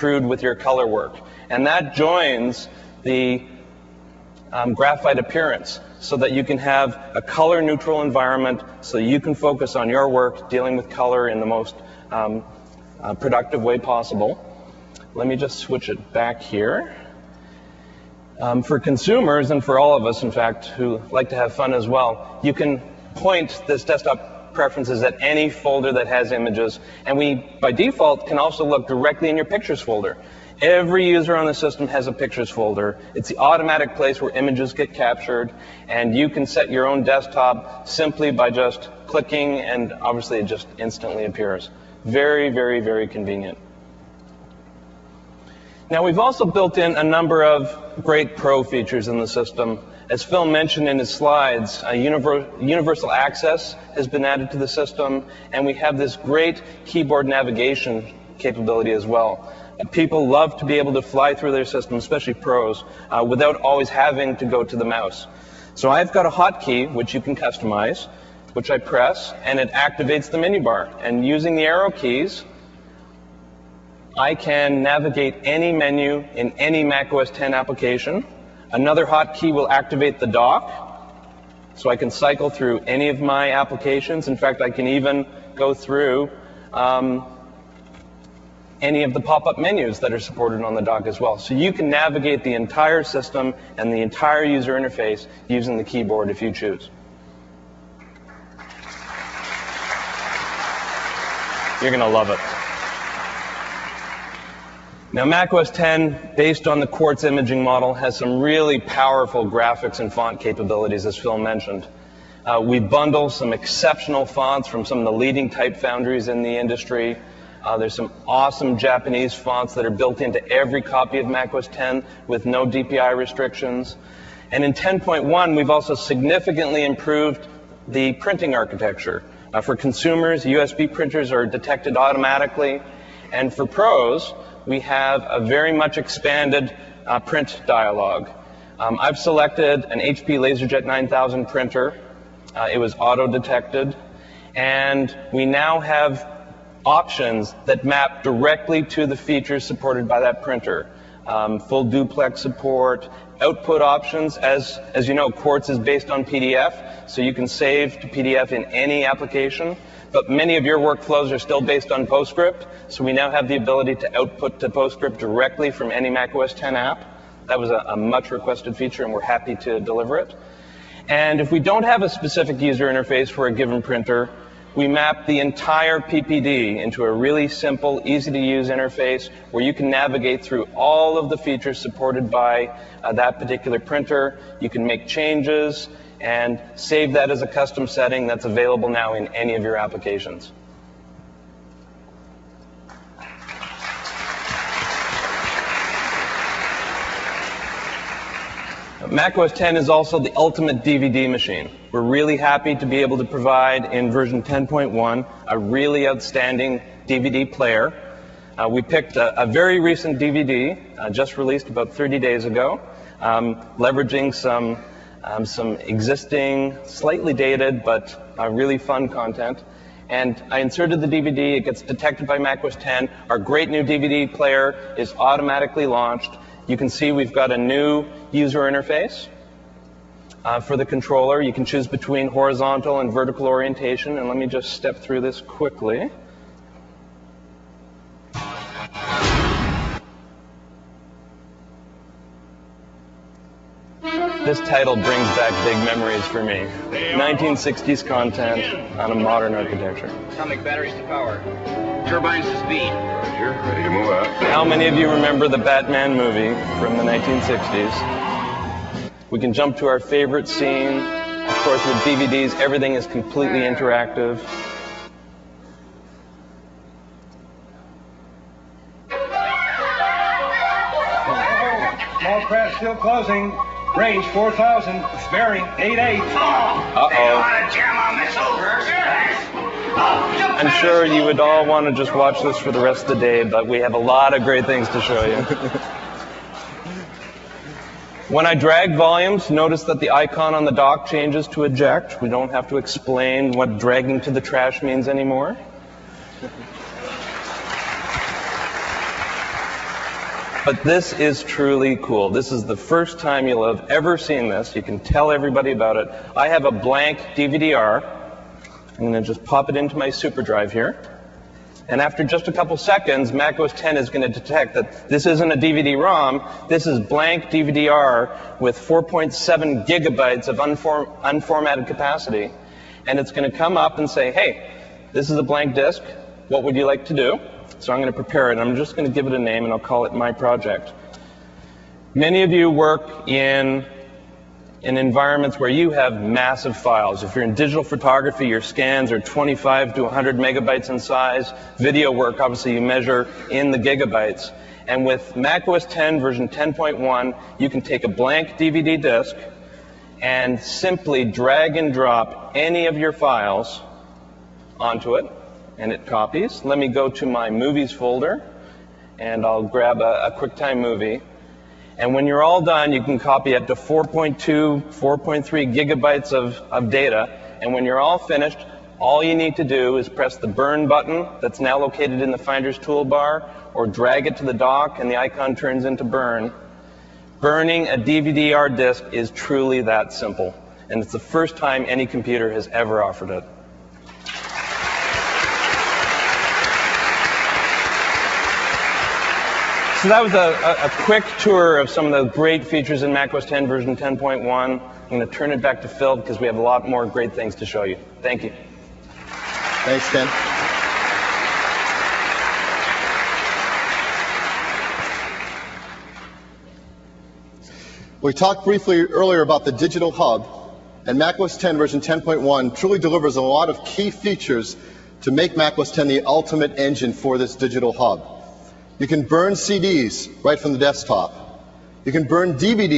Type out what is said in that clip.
intrude with your color work. And that joins the graphite appearance so that you can have a color-neutral environment so you can focus on your work dealing with color in the most productive way possible. Let me just switch it back here. For consumers, and for all of us, in fact, who like to have fun as well, you can point this desktop preferences at any folder that has images, and we, by default, can also look directly in your Pictures folder. Every user on the system has a Pictures folder. It's the automatic place where images get captured, and you can set your own desktop simply by just clicking, and obviously it just instantly appears. Very, very, very convenient. Now, we've also built in a number of great pro features in the system. As Phil mentioned in his slides, universal access has been added to the system, and we have this great keyboard navigation capability as well. People love to be able to fly through their system, especially pros, without always having to go to the mouse. So I've got a hotkey, which you can customize, which I press, and it activates the menu bar. And using the arrow keys, I can navigate any menu in any Mac OS X application. Another hotkey will activate the dock, so I can cycle through any of my applications. In fact, I can even go through any of the pop-up menus that are supported on the dock as well. So you can navigate the entire system and the entire user interface using the keyboard if you choose. You're going to love it. Now, Mac OS X, based on the Quartz imaging model, has some really powerful graphics and font capabilities, as Phil mentioned. We bundle some exceptional fonts from some of the leading type foundries in the industry. There's some awesome Japanese fonts that are built into every copy of Mac OS X with no DPI restrictions. And in 10.1, we've also significantly improved the printing architecture. For consumers, USB printers are detected automatically. And for pros, we have a very much expanded print dialog. I've selected an HP LaserJet 9000 printer. It was auto-detected. And we now have options that map directly to the features supported by that printer. Full duplex support, output options. As you know, Quartz is based on PDF, so you can save to PDF in any application. But many of your workflows are still based on PostScript, so we now have the ability to output to PostScript directly from any Mac OS X app. That was a much requested feature, and we're happy to deliver it. And if we don't have a specific user interface for a given printer, we map the entire PPD into a really simple, easy-to-use interface where you can navigate through all of the features supported by that particular printer. You can make changes and save that as a custom setting that's available now in any of your applications. Mac OS X is also the ultimate DVD machine. We're really happy to be able to provide in version 10.1 a really outstanding DVD player. We picked a very recent DVD, just released about 30 days ago, leveraging some existing, slightly dated, but really fun content. And I inserted the DVD. It gets detected by Mac OS X. Our great new DVD player is automatically launched. You can see we've got a new user interface for the controller. You can choose between horizontal and vertical orientation. And let me just step through this quickly. This title brings back big memories for me. 1960s content on a modern architecture. Atomic batteries to power. Turbines to speed. Roger, ready to move out. How many of you remember the Batman movie from the 1960s? We can jump to our favorite scene. Of course, with DVDs, everything is completely interactive. Small craft still closing. Range 4,000. Bearing 88. Uh-oh. Jam on this over. I'm sure you would all want to just watch this for the rest of the day, but we have a lot of great things to show you. When I drag volumes, notice that the icon on the dock changes to eject. We don't have to explain what dragging to the trash means anymore. But this is truly cool. This is the first time you'll have ever seen this. You can tell everybody about it. I have a blank DVD-R. I'm going to just pop it into my super drive here. And after just a couple seconds, macOS 10 is going to detect that this isn't a DVD-ROM. This is blank DVD-R with 4.7 gigabytes of unformatted capacity. And it's going to come up and say, hey, this is a blank disk. What would you like to do? So I'm going to prepare it. I'm just going to give it a name, and I'll call it My Project. Many of you work in environments where you have massive files. If you're in digital photography, your scans are 25 to 100 megabytes in size. Video work, obviously, you measure in the gigabytes. And with macOS 10 version 10.1, you can take a blank DVD disk and simply drag and drop any of your files onto it, and it copies. Let me go to my movies folder, and I'll grab a QuickTime movie. And when you're all done, you can copy up to 4.2, 4.3 gigabytes of data. And when you're all finished, all you need to do is press the Burn button that's now located in the Finder's toolbar, or drag it to the dock, and the icon turns into Burn. Burning a DVD-R disk is truly that simple. And it's the first time any computer has ever offered it. So that was a quick tour of some of the great features in macOS 10 version 10.1. I'm going to turn it back to Phil because we have a lot more great things to show you. Thank you. Thanks, Ken. We talked briefly earlier about the Digital Hub, and macOS 10 version 10.1 truly delivers a lot of key features to make macOS 10 the ultimate engine for this Digital Hub. You can burn CDs right from the desktop. You can burn DVDs